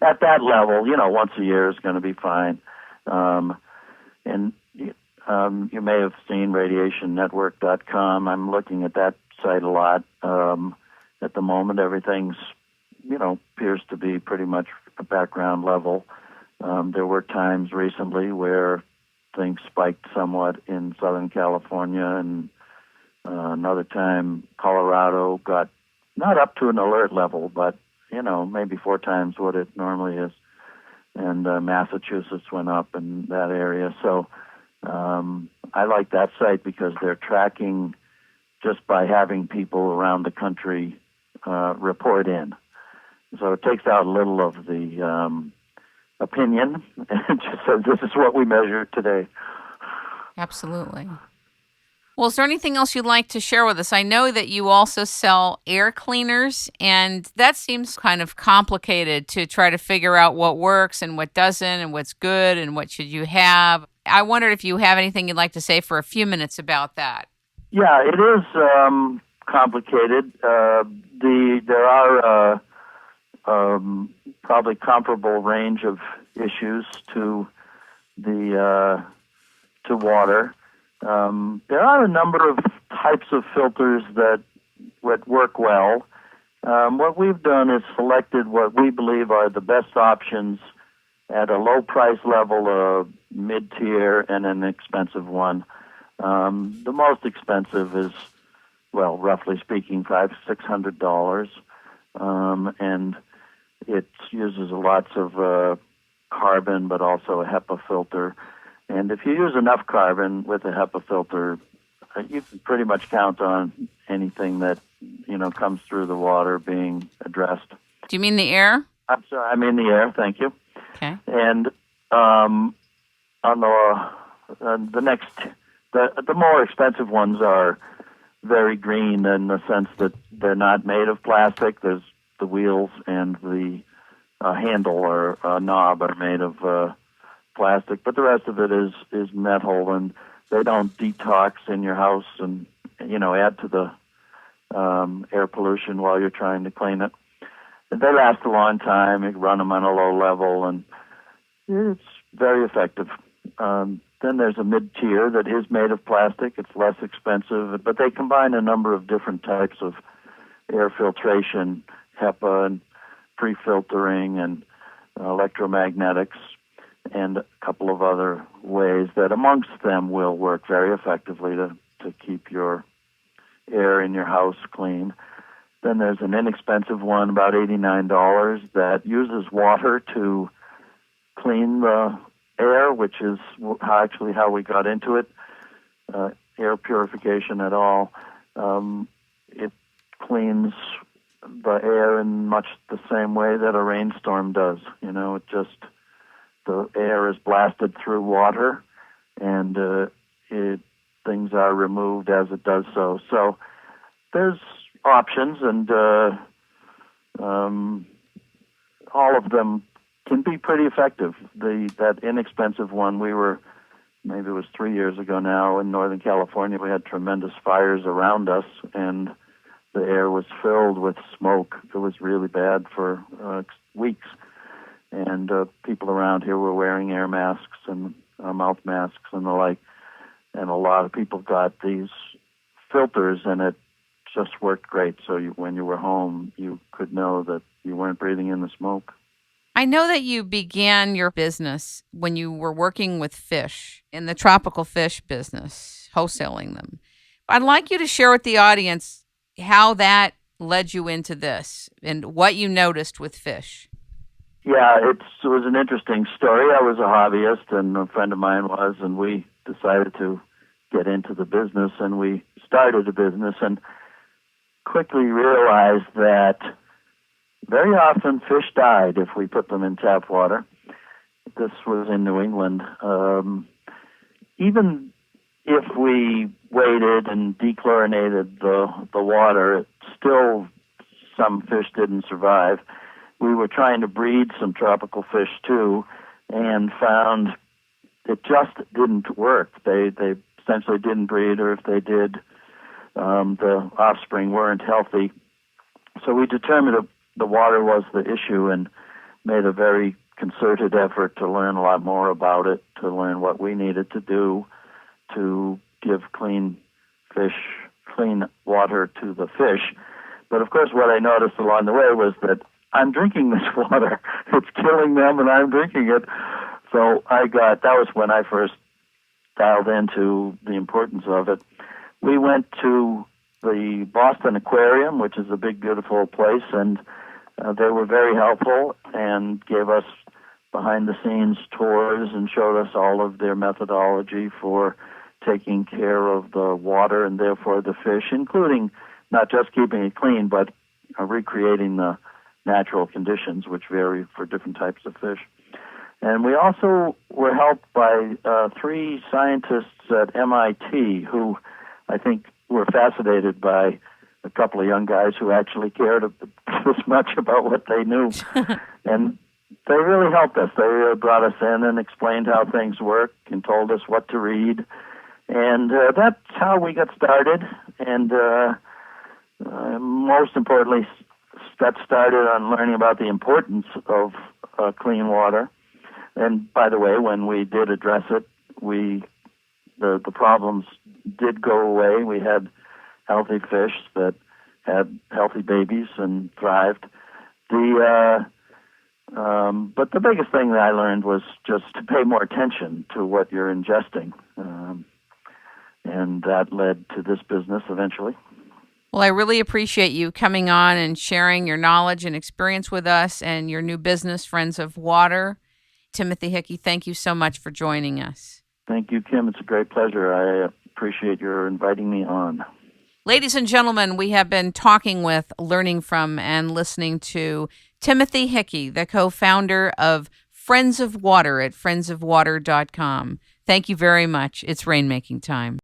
at that level, once a year is going to be fine. And you may have seen radiationnetwork.com. I'm looking at that site a lot. At the moment, everything's, appears to be pretty much a background level. There were times recently where things spiked somewhat in Southern California, and another time Colorado got not up to an alert level, but, maybe 4 times what it normally is. And Massachusetts went up in that area. So I like that site because they're tracking just by having people around the country report in. So it takes out a little of the opinion and just says, this is what we measured today. Absolutely. Well, is there anything else you'd like to share with us? I know that you also sell air cleaners, and that seems kind of complicated to try to figure out what works and what doesn't and what's good and what should you have. I wondered if you have anything you'd like to say for a few minutes about that. Yeah, it is complicated. There are probably comparable range of issues to water. There are a number of types of filters that work well. What we've done is selected what we believe are the best options at a low price level, a mid-tier, and an expensive one. The most expensive is, well, roughly speaking, $500-$600, and it uses lots of carbon, but also a HEPA filter. And if you use enough carbon with a HEPA filter, you can pretty much count on anything that, comes through the water being addressed. Do you mean the air? I'm sorry, I mean the air, thank you. Okay. And on the more expensive ones are very green in the sense that they're not made of plastic. There's the wheels and the handle or knob are made of plastic, but the rest of it is metal, and they don't detox in your house and add to the air pollution while you're trying to clean it. And they last a long time. You can run them on a low level, and it's very effective. Then there's a mid-tier that is made of plastic. It's less expensive, but they combine a number of different types of air filtration, HEPA and pre-filtering and electromagnetics, and a couple of other ways that amongst them will work very effectively to keep your air in your house clean. Then there's an inexpensive one, about $89, that uses water to clean the air, which is how we got into it, air purification at all. It cleans the air in much the same way that a rainstorm does. The air is blasted through water, and things are removed as it does so. So there's options, and all of them can be pretty effective. That inexpensive one, maybe it was 3 years ago now, in Northern California, we had tremendous fires around us, and the air was filled with smoke. It was really bad for weeks. And people around here were wearing air masks and mouth masks and the like. And a lot of people got these filters, and it just worked great. So when you were home, you could know that you weren't breathing in the smoke. I know that you began your business when you were working with fish in the tropical fish business, wholesaling them. I'd like you to share with the audience how that led you into this and what you noticed with fish. Yeah, it was an interesting story. I was a hobbyist, and a friend of mine was, and we decided to get into the business, and we started a business and quickly realized that very often fish died if we put them in tap water. This was in New England. Even if we waited and dechlorinated the water, still some fish didn't survive. We were trying to breed some tropical fish too, and found it just didn't work. They essentially didn't breed, or if they did, the offspring weren't healthy. So we determined that the water was the issue, and made a very concerted effort to learn a lot more about it, to learn what we needed to do to give clean water to the fish. But of course, what I noticed along the way was that I'm drinking this water. It's killing them, and I'm drinking it. So that was when I first dialed into the importance of it. We went to the Boston Aquarium, which is a big, beautiful place, and they were very helpful and gave us behind-the-scenes tours and showed us all of their methodology for taking care of the water and therefore the fish, including not just keeping it clean, but recreating the natural conditions, which vary for different types of fish. And we also were helped by 3 scientists at MIT who I think were fascinated by a couple of young guys who actually cared this much about what they knew. And they really helped us. They brought us in and explained how things work and told us what to read. And that's how we got started. And most importantly, got started on learning about the importance of clean water. And by the way, when we did address it, the problems did go away. We had healthy fish that had healthy babies and thrived. But the biggest thing that I learned was just to pay more attention to what you're ingesting. And that led to this business eventually. Well, I really appreciate you coming on and sharing your knowledge and experience with us and your new business, Friends of Water. Timothy Hickey, thank you so much for joining us. Thank you, Kim. It's a great pleasure. I appreciate your inviting me on. Ladies and gentlemen, we have been talking with, learning from, and listening to Timothy Hickey, the co-founder of Friends of Water at friendsofwater.com. Thank you very much. It's rainmaking time.